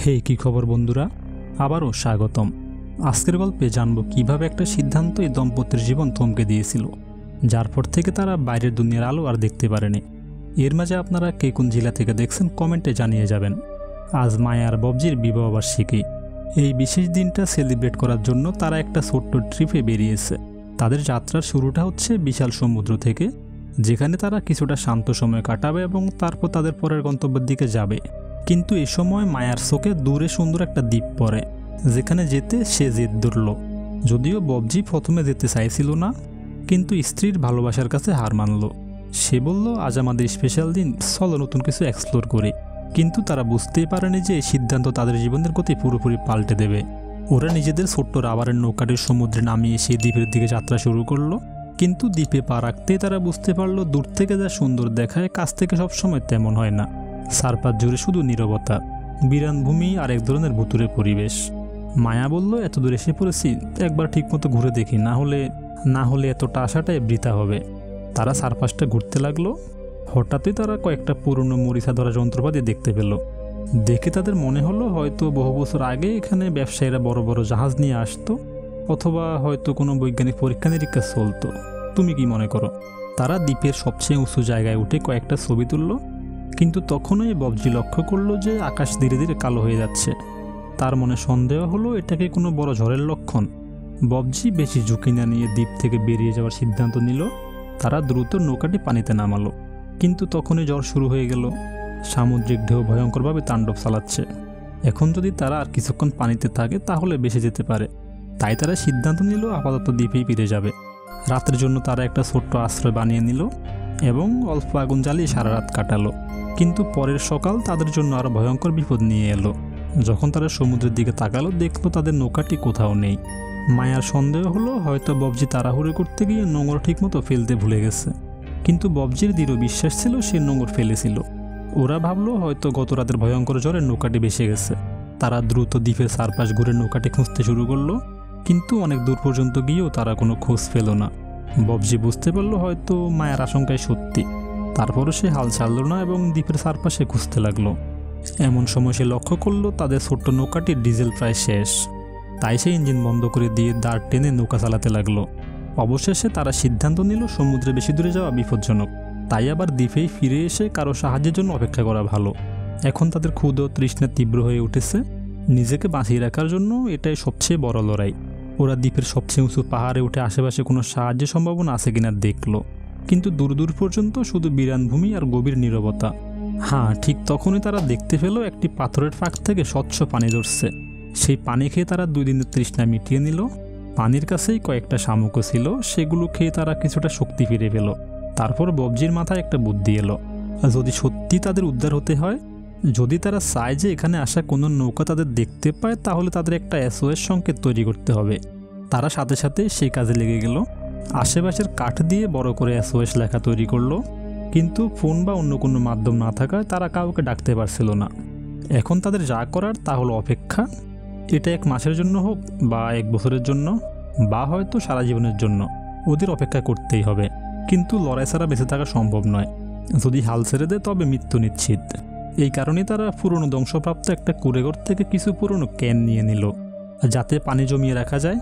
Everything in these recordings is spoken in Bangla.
হে কি খবর বন্ধুরা, আবারও স্বাগতম। আজকের গল্পে জানব কিভাবে একটা সিদ্ধান্ত এই দম্পতির জীবন থমকে দিয়েছিল, যার পর থেকে তারা বাইরের দুনিয়ার আলো আর দেখতে পারেনি। এর মাঝে আপনারা কে কোন জেলা থেকে দেখছেন কমেন্টে জানিয়ে যাবেন। আজ মায়া আর ববজির বিবাহবার্ষিকী। এই বিশেষ দিনটা সেলিব্রেট করার জন্য তারা একটা ছোট্ট ট্রিপে বেরিয়েছে। তাদের যাত্রার শুরুটা হচ্ছে বিশাল সমুদ্র থেকে, যেখানে তারা কিছুটা শান্ত সময় কাটাবে এবং তারপর তাদের পরের গন্তব্যের দিকে যাবে। কিন্তু এ সময় মায়ার চোখে দূরে সুন্দর একটা দ্বীপ পড়ে, যেখানে যেতে সে জেদ ধরল। যদিও ববজি প্রথমে যেতে চাইছিল না, কিন্তু স্ত্রীর ভালোবাসার কাছে হার মানল। সে বলল, আজ আমাদের স্পেশাল দিন, চলো নতুন কিছু এক্সপ্লোর করি। কিন্তু তারা বুঝতেই পারেনি যে এই সিদ্ধান্ত তাদের জীবনের গতি পুরোপুরি পাল্টে দেবে। ওরা নিজেদের ছোট্ট রাবারের নৌকাটির সমুদ্রে নামিয়ে সেই দ্বীপের দিকে যাত্রা শুরু করলো। কিন্তু দ্বীপে পা রাখতেই তারা বুঝতে পারলো, দূর থেকে যা সুন্দর দেখায় কাছ থেকে সবসময় তেমন হয় না। চারপাশ জুড়ে শুধু নীরবতা, বিরান ভূমি আর এক ধরনের ভুতুরে পরিবেশ। মায়া বলল, এত দূর এসে পড়েছি, একবার ঠিকমতো ঘুরে দেখি, না হলে এতটা আশাটাই বৃথা হবে। তারা চারপাশটা ঘুরতে লাগলো। হঠাৎই তারা কয়েকটা পুরনো মরিচা ধরা যন্ত্রপাতি দেখতে পেল। দেখে তাদের মনে হলো হয়তো বহু বছর আগে এখানে ব্যবসায়ীরা বড় বড় জাহাজ নিয়ে আসতো, অথবা হয়তো কোনো বৈজ্ঞানিক পরীক্ষা নিরীক্ষা চলতো। তুমি কি মনে করো? তারা দ্বীপের সবচেয়ে উঁচু জায়গায় উঠে কয়েকটা ছবি তুলল। কিন্তু তখনই ববজি লক্ষ্য করলো যে আকাশ ধীরে ধীরে কালো হয়ে যাচ্ছে। তার মনে সন্দেহ হলো, এটাকে কোনো বড় ঝড়ের লক্ষণ। ববজি বেশি ঝুঁকি না নিয়ে দ্বীপ থেকে বেরিয়ে যাওয়ার সিদ্ধান্ত নিল। তারা দ্রুত নৌকাটি পানিতে নামালো। কিন্তু তখনই ঝড় শুরু হয়ে গেল। সামুদ্রিক ঢেউ ভয়ঙ্করভাবে তাণ্ডব চালাচ্ছে। এখন যদি তারা আর কিছুক্ষণ পানিতে থাকে তাহলে বেঁচে যেতে পারে। তাই তারা সিদ্ধান্ত নিল আপাতত দ্বীপেই ফিরে যাবে। রাতের জন্য তারা একটা ছোট্ট আশ্রয় বানিয়ে নিল এবং অল্প আগুন জ্বালিয়ে সারা রাত কাটালো। কিন্তু পরের সকাল তাদের জন্য আরও ভয়ঙ্কর বিপদ নিয়ে এলো। যখন তারা সমুদ্রের দিকে তাকালো, দেখলো তাদের নৌকাটি কোথাও নেই। মায়ার সন্দেহ হলো হয়তো ববজি তাড়াহুড়ো করতে গিয়ে নোঙর ঠিকমতো ফেলতে ভুলে গেছে। কিন্তু ববজির দৃঢ় বিশ্বাস ছিল সে নোঙর ফেলেছিল। ওরা ভাবলো হয়তো গত রাতের ভয়ঙ্কর জ্বরে নৌকাটি ভেসে গেছে। তারা দ্রুত দ্বীপের চারপাশ ঘুরে নৌকাটি খুঁজতে শুরু করলো। কিন্তু অনেক দূর পর্যন্ত গিয়েও তারা কোনো খোঁজ পেল না। ববজি বুঝতে পারলো হয়তো মায়ার আশঙ্কায় সত্যি। তারপরও সে হাল ছাড়ল না এবং দ্বীপের চারপাশে খুঁজতে লাগলো। এমন সময় সে লক্ষ্য করলো তাদের ছোট্ট নৌকাটির ডিজেল প্রায় শেষ। তাই সে ইঞ্জিন বন্ধ করে দিয়ে দাঁড় টেনে নৌকা চালাতে লাগলো। অবশেষে তারা সিদ্ধান্ত নিল সমুদ্রে বেশি দূরে যাওয়া বিপজ্জনক। তাই আবার দ্বীপেই ফিরে এসে কারো সাহায্যের জন্য অপেক্ষা করা ভালো। এখন তাদের ক্ষুধা ও তৃষ্ণা তীব্র হয়ে উঠেছে। নিজেকে বাঁচিয়ে রাখার জন্য এটাই সবচেয়ে বড় লড়াই। ওরা দ্বীপের সবচেয়ে উঁচু পাহাড়ে উঠে আশেপাশে কোনো সাহায্যের সম্ভাবনা আছে কিনা দেখলো। কিন্তু দূর দূর পর্যন্ত শুধু বিরান ভূমি আর গভীর নীরবতা। হ্যাঁ, ঠিক তখনই তারা দেখতে পেল একটি পাথরের ফাঁক থেকে স্বচ্ছ পানি ধরছে। সেই পানি খেয়ে তারা 2 দিনের তৃষ্ণা মিটিয়ে নিল। পানির কাছেই কয়েকটা শামুকও ছিল, সেগুলো খেয়ে তারা কিছুটা শক্তি ফিরে পেল। তারপর ববজির মাথায় একটা বুদ্ধি এলো। যদি সত্যি তাদের উদ্ধার হতে হয়, যদি তারা চায় যে এখানে আসা কোনো নৌকা তাদের দেখতে পায়, তাহলে তাদের একটা SOS সংকেত তৈরি করতে হবে। তারা সাথে সাথে সেই কাজে লেগে গেল। আশেপাশের কাঠ দিয়ে বড় করে SOS লেখা তৈরি করলো। কিন্তু ফোন বা অন্য কোনো মাধ্যম না থাকায় তারা কাউকে ডাকতে পারছিল না। এখন তাদের যা করার তা হলো অপেক্ষা। এটা 1 মাসের জন্য হোক বা 1 বছরের জন্য বা হয়তো সারা জীবনের জন্য, ওদের অপেক্ষা করতেই হবে। কিন্তু লড়াই ছাড়া বেঁচে থাকা সম্ভব নয়। যদি হাল ছেড়ে দেয় তবে মৃত্যু নিশ্চিত। এই কারণেই তারা পুরনো ধ্বংসপ্রাপ্ত একটা কুঁড়েঘর থেকে কিছু পুরনো ক্যান নিয়ে নিল, যাতে পানি জমিয়ে রাখা যায়।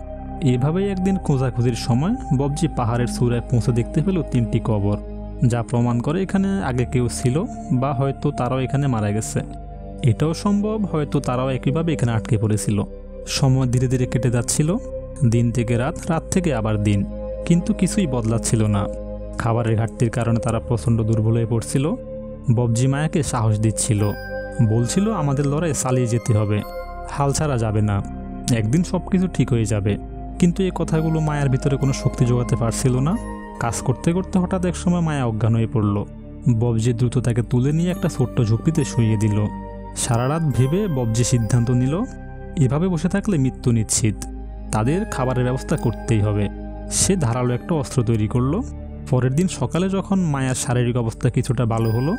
এভাবেই একদিন খোঁজাখুঁজির সময় ববজি পাহাড়ের চূড়ায় পৌঁছে দেখতে পেল 3টি কবর, যা প্রমাণ করে এখানে আগে কেউ ছিল বা হয়তো তারাও এখানে মারা গেছে। এটাও সম্ভব হয়তো তারাও একইভাবে এখানে আটকে পড়েছিল। সময় ধীরে ধীরে কেটে যাচ্ছিল, দিন থেকে রাত, রাত থেকে আবার দিন, কিন্তু কিছুই বদলাচ্ছিল না। খাবারের ঘাটতির কারণে তারা প্রচণ্ড দুর্বল হয়ে পড়ছিল। ববজি মায়াকে সাহস দিচ্ছিল, বলছিল আমাদের লড়াই চালিয়ে যেতে হবে, হাল ছাড়া যাবে না, একদিন সব কিছু ঠিক হয়ে যাবে। কিন্তু এই কথাগুলো মায়ার ভিতরে কোনো শক্তি জোগাতে পারছিল না। কাজ করতে করতে হঠাৎ এক সময় মায়া অজ্ঞান হয়ে পড়ল। ববজি দ্রুত তাকে তুলে নিয়ে একটা ছোট্ট ঝুঁকিতে শুইয়ে দিল। সারা রাত ভেবে ববজি সিদ্ধান্ত নিল, এভাবে বসে থাকলে মৃত্যু নিশ্চিত, তাদের খাবারের ব্যবস্থা করতেই হবে। সে ধারালো একটা অস্ত্র তৈরি করলো। পরের দিন সকালে যখন মায়ার শারীরিক অবস্থা কিছুটা ভালো হলো,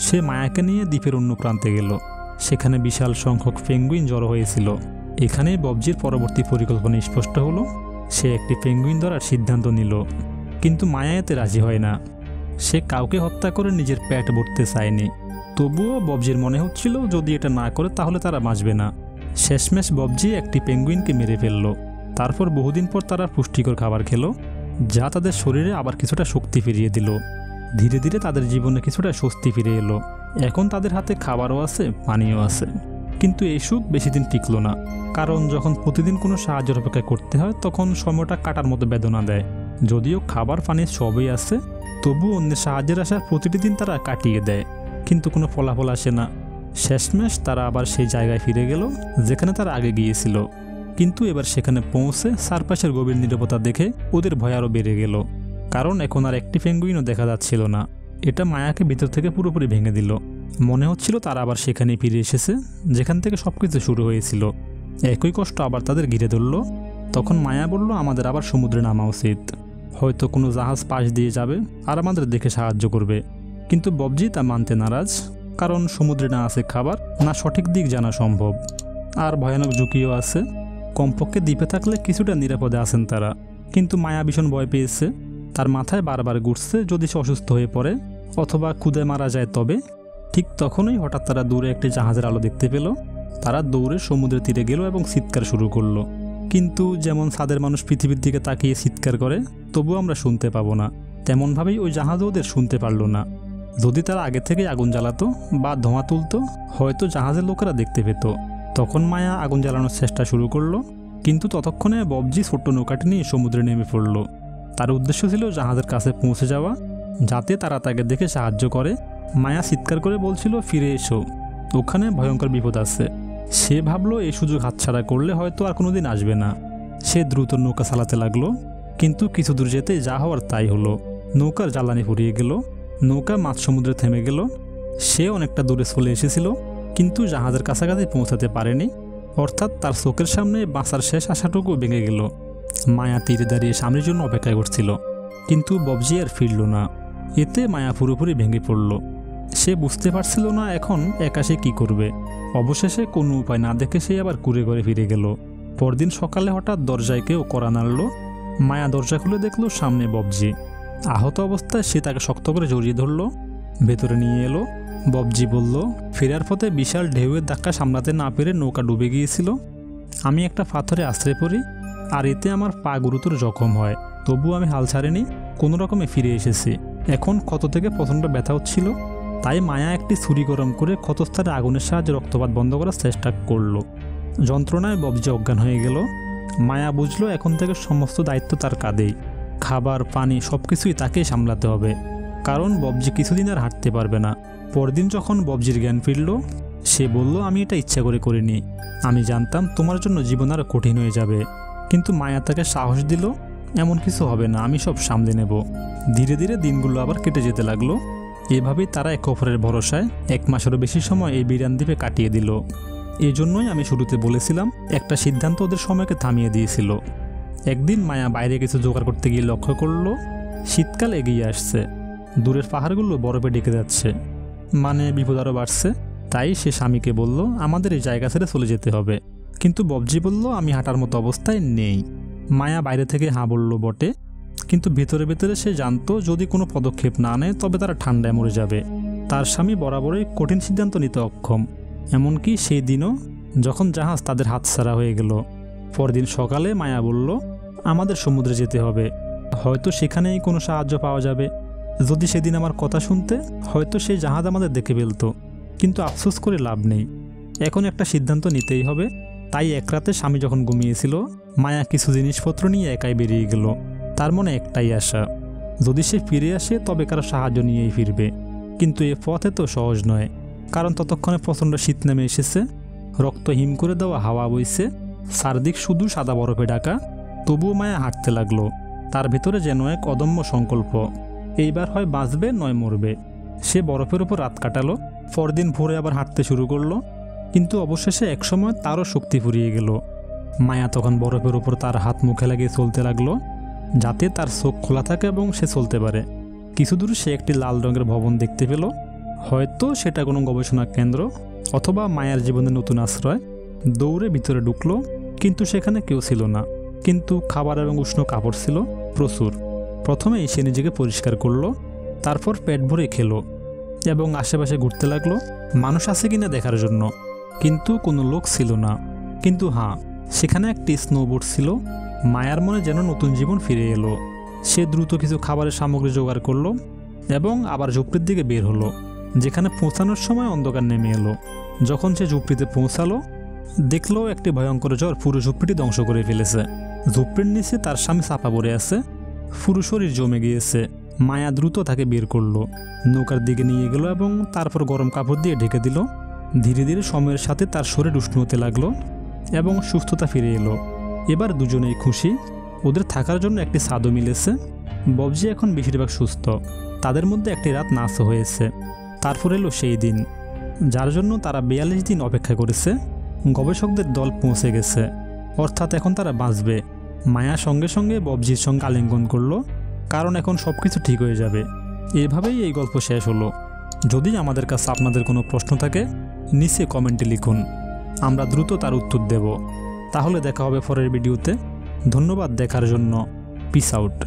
সে মায়াকে নিয়ে দ্বীপের অন্য প্রান্তে গেল। সেখানে বিশাল সংখ্যক পেঙ্গুইন জড়ো হয়েছিল। এখানেই ববজির পরবর্তী পরিকল্পনা স্পষ্ট হলো। সে একটি পেঙ্গুইন ধরার সিদ্ধান্ত নিল। কিন্তু মায়া এতে রাজি হয় না। সে কাউকে হত্যা করে নিজের পেট ভরতে চায়নি। তবুও ববজির মনে হচ্ছিল যদি এটা না করে তাহলে তারা বাঁচবে না। শেষমেশ ববজি একটি পেঙ্গুইনকে মেরে ফেলল। তারপর বহুদিন পর তারা পুষ্টিকর খাবার খেলো, যা তাদের শরীরে আবার কিছুটা শক্তি ফিরিয়ে দিল। ধীরে ধীরে তাদের জীবনে কিছুটা স্বস্তি ফিরে এলো। এখন তাদের হাতে খাবারও আছে, পানিও আছে। কিন্তু এই সুখ বেশি দিন টিকল না, কারণ যখন প্রতিদিন কোনো সাহায্যের অপেক্ষা করতে হয় তখন সময়টা কাটার মতো বেদনা দেয়। যদিও খাবার পানি সবই আছে, তবু অন্যের সাহায্যের আশা প্রতিটি দিন তারা কাটিয়ে দেয়, কিন্তু কোনো ফলাফল আসে না। শেষমেশ তারা আবার সেই জায়গায় ফিরে গেল যেখানে তারা আগে গিয়েছিল। কিন্তু এবার সেখানে পৌঁছে চারপাশের গভীর নীরবতা দেখে ওদের ভয় আরও বেড়ে গেল, কারণ এখন আর একটি পেঙ্গুইনও দেখা যাচ্ছিল না। এটা মায়াকে ভিতর থেকে পুরোপুরি ভেঙে দিল। মনে হচ্ছিল তারা আবার সেখানেই ফিরে এসেছে যেখান থেকে সবকিছু শুরু হয়েছিল। একই কষ্ট আবার তাদের ঘিরে ধরল। তখন মায়া বলল, আমাদের আবার সমুদ্রে নামা উচিত। হয়তো কোনো জাহাজ পাশ দিয়ে যাবে আর আমাদের দেখে সাহায্য করবে। কিন্তু ববজি তা মানতে নারাজ, কারণ সমুদ্রে না আছে খাবার, না সঠিক দিক জানা সম্ভব, আর ভয়ানক ঝুঁকিও আছে। কমপক্ষে দ্বীপে থাকলে কিছুটা নিরাপদে আছেন তারা। কিন্তু মায়া ভীষণ ভয় পেয়েছে। তার মাথায় বারবার ঘুরছে যদি সে অসুস্থ হয়ে পড়ে অথবা ক্ষুধে মারা যায় তবে। ঠিক তখনই হঠাৎ তারা দূরে একটি জাহাজের আলো দেখতে পেল। তারা দৌড়ে সমুদ্রের তীরে গেল এবং চিৎকার শুরু করলো। কিন্তু যেমন ছাদের মানুষ পৃথিবীর দিকে তাকিয়ে চিৎকার করে তবুও আমরা শুনতে পাবো না, তেমনভাবেই ওই জাহাজও ওদের শুনতে পারল না। যদি তারা আগে থেকে আগুন জ্বালাতো বা ধোঁয়া তুলতো হয়তো জাহাজের লোকেরা দেখতে পেত। তখন মায়া আগুন জ্বালানোর চেষ্টা শুরু করলো, কিন্তু ততক্ষণে ববজি ছোট্ট নৌকাটি নিয়ে সমুদ্রে নেমে পড়ল। তার উদ্দেশ্য ছিল জাহাজের কাছে পৌঁছে যাওয়া, যাতে তারা তাকে দেখে সাহায্য করে। মায়া চিৎকার করে বলছিল, ফিরে এসো, ওখানে ভয়ঙ্কর বিপদ আছে। সে ভাবলো এই সুযোগ হাতছাড়া করলে হয়তো আর কোনোদিন আসবে না। সে দ্রুত নৌকা চালাতে লাগলো, কিন্তু কিছু দূর যেতে যা হওয়ার তাই হলো। নৌকার জ্বালানি ফুরিয়ে গেল, নৌকা মাঝ সমুদ্রে থেমে গেল। সে অনেকটা দূরে চলে এসেছিল, কিন্তু জাহাজের কাছাকাছি পৌঁছাতে পারেনি। অর্থাৎ তার চোখের সামনে বাঁচার শেষ আশাটুকু ভেঙে গেল। মায়া তীরে দাঁড়িয়ে সামনের জন্য অপেক্ষা করছিল, কিন্তু ববজি আর ফিরল না। এতে মায়া পুরোপুরি ভেঙে পড়ল। সে বুঝতে পারছিল না এখন একা সে কী করবে। অবশেষে কোনো উপায় না দেখে সে আবার কুঁড়ে ঘরে ফিরে গেল। পরদিন সকালে হঠাৎ দরজায় কেউ কড়া নাড়ল। মায়া দরজা খুলে দেখল সামনে ববজি। আহত অবস্থায় সে তাকে শক্ত করে জড়িয়ে ধরল, ভেতরে নিয়ে এলো। ববজি বলল, ফেরার পথে বিশাল ঢেউয়ের ধাক্কা সামলাতে না পেরে নৌকা ডুবে গিয়েছিল। আমি একটা পাথরে আশ্রয় পড়ি, আর এতে আমার পা গুরুতর জখম হয়। তবু আমি হাল ছাড়িনি, কোনো রকমে ফিরে এসেছি। এখন ক্ষত থেকে প্রচণ্ড ব্যথা হচ্ছিল, তাই মায়া একটি ছুরি গরম করে ক্ষতস্থানে আগুনের সাহায্যে রক্তপাত বন্ধ করার চেষ্টা করল। যন্ত্রণায় ববজি অজ্ঞান হয়ে গেল। মায়া বুঝলো এখন থেকে সমস্ত দায়িত্ব তার কাঁধেই। খাবার, পানি সবকিছুই তাকেই সামলাতে হবে, কারণ ববজি কিছুদিন আর হাঁটতে পারবে না। পরদিন যখন ববজির জ্ঞান ফিরল, সে বলল, আমি এটা ইচ্ছা করে করিনি। আমি জানতাম তোমার জন্য জীবন আরও কঠিন হয়ে যাবে। কিন্তু মায়া তাকে সাহস দিল, এমন কিছু হবে না, আমি সব সামলে নেব। ধীরে ধীরে দিনগুলো আবার কেটে যেতে লাগলো। এভাবেই তারা একে অপরের ভরসায় 1 মাসেরও বেশি সময় এই বিরান দ্বীপে কাটিয়ে দিল। এই জন্যই আমি শুরুতে বলেছিলাম একটা সিদ্ধান্ত ওদের সময়কে থামিয়ে দিয়েছিল। একদিন মায়া বাইরে কিছু জোগাড় করতে গিয়ে লক্ষ্য করল শীতকাল এগিয়ে আসছে। দূরের পাহাড়গুলো বরফে ঢেকে যাচ্ছে, মানে বিপদ আরও বাড়ছে। তাই সে স্বামীকে বলল, আমাদের এই জায়গা ছেড়ে চলে যেতে হবে। কিন্তু ববজি বলল, আমি হাঁটার মতো অবস্থায় নেই। মায়া বাইরে থেকে হাঁ বলল বটে, কিন্তু ভেতরে ভেতরে সে জানতো যদি কোনো পদক্ষেপ না নেয় তবে তারা ঠান্ডায় মরে যাবে। তার স্বামী বরাবরই কঠিন সিদ্ধান্ত নিতে অক্ষম, এমনকি সেই দিনও যখন জাহাজ তাদের হাতছাড়া হয়ে গেল। পরদিন সকালে মায়া বলল, আমাদের সমুদ্রে যেতে হবে, হয়তো সেখানেই কোনো সাহায্য পাওয়া যাবে। যদি সেদিন আমার কথা শুনতে, হয়তো সেই জাহাজ আমাদের দেখে ফেলত। কিন্তু আফসোস করে লাভ নেই, এখন একটা সিদ্ধান্ত নিতেই হবে। তাই এক রাতে স্বামী যখন ঘুমিয়েছিল, মায়া কিছু জিনিসপত্র নিয়ে একাই বেরিয়ে গেল। তার মনে একটাই আশা, যদি সে ফিরে আসে তবে কারো সাহায্য নিয়েই ফিরবে। কিন্তু এ পথে তো সহজ নয়, কারণ ততক্ষণে প্রচণ্ড শীত নেমে এসেছে। রক্ত হিম করে দেওয়া হাওয়া বইছে, চারদিক শুধু সাদা বরফে ঢাকা। তবুও মায়া হাঁটতে লাগলো। তার ভেতরে যেন এক অদম্য সংকল্প, এইবার হয় বাঁচবে নয় মরবে। সে বরফের উপর রাত কাটালো, পরদিন ভোরে আবার হাঁটতে শুরু করলো। কিন্তু অবশেষে একসময় তারও শক্তি ফুরিয়ে গেল। মায়া তখন বরফের উপর তার হাত মুখে লাগিয়ে চলতে লাগলো, যাতে তার চোখ খোলা থাকে এবং সে চলতে পারে। কিছু দূরে সে একটি লাল রঙের ভবন দেখতে পেল। হয়তো সেটা কোনো গবেষণা কেন্দ্র অথবা মায়ার জীবনের নতুন আশ্রয়। দৌড়ে ভিতরে ঢুকলো, কিন্তু সেখানে কেউ ছিল না। কিন্তু খাবার এবং উষ্ণ কাপড় ছিল প্রচুর। প্রথমেই সে নিজেকে পরিষ্কার করলো, তারপর পেট ভরে খেলো। এবং আশেপাশে ঘুরতে লাগলো মানুষ আছে কিনা দেখার জন্য, কিন্তু কোনো লোক ছিল না। কিন্তু হ্যাঁ, সেখানে একটি স্নোবোর্ড ছিল। মায়ার মনে যেন নতুন জীবন ফিরে এলো। সে দ্রুত কিছু খাবারের সামগ্রী জোগাড় করলো এবং আবার ঝুপড়ির দিকে বের হলো, যেখানে পৌঁছানোর সময় অন্ধকার নেমে এলো। যখন সে ঝুপড়িতে পৌঁছালো, দেখলো একটি ভয়ঙ্কর জ্বর পুরো ঝুপড়িটি ধ্বংস করে ফেলেছে। ঝুপড়ির নিচে তার স্বামী চাপা পড়ে আছে, পুরো শরীর জমে গিয়েছে। মায়া দ্রুত তাকে বের করলো, নৌকার দিকে নিয়ে গেল এবং তারপর গরম কাপড় দিয়ে ঢেকে দিল। ধীরে ধীরে সময়ের সাথে তার শরীর উষ্ণ হতে লাগলো এবং সুস্থতা ফিরে এলো। এবার দুজনেই খুশি, ওদের থাকার জন্য একটি ছাদও মিলেছে। ববজি এখন বেশিরভাগ সুস্থ। তাদের মধ্যে একটি রাত নাচ হয়েছে। তারপর এলো সেই দিন যার জন্য তারা 42 দিন অপেক্ষা করেছে। গবেষকদের দল পৌঁছে গেছে, অর্থাৎ এখন তারা বাঁচবে। মায়া সঙ্গে সঙ্গে ববজির সঙ্গে আলিঙ্গন করলো, কারণ এখন সব কিছু ঠিক হয়ে যাবে। এভাবেই এই গল্প শেষ হলো। যদি আমাদের কাছে আপনাদের কোনো প্রশ্ন থাকে, নিচে কমেন্টে লিখুন, আমরা দ্রুত তার উত্তর দেব। তাহলে দেখা হবে পরের ভিডিওতে। ধন্যবাদ দেখার জন্য। Piece out.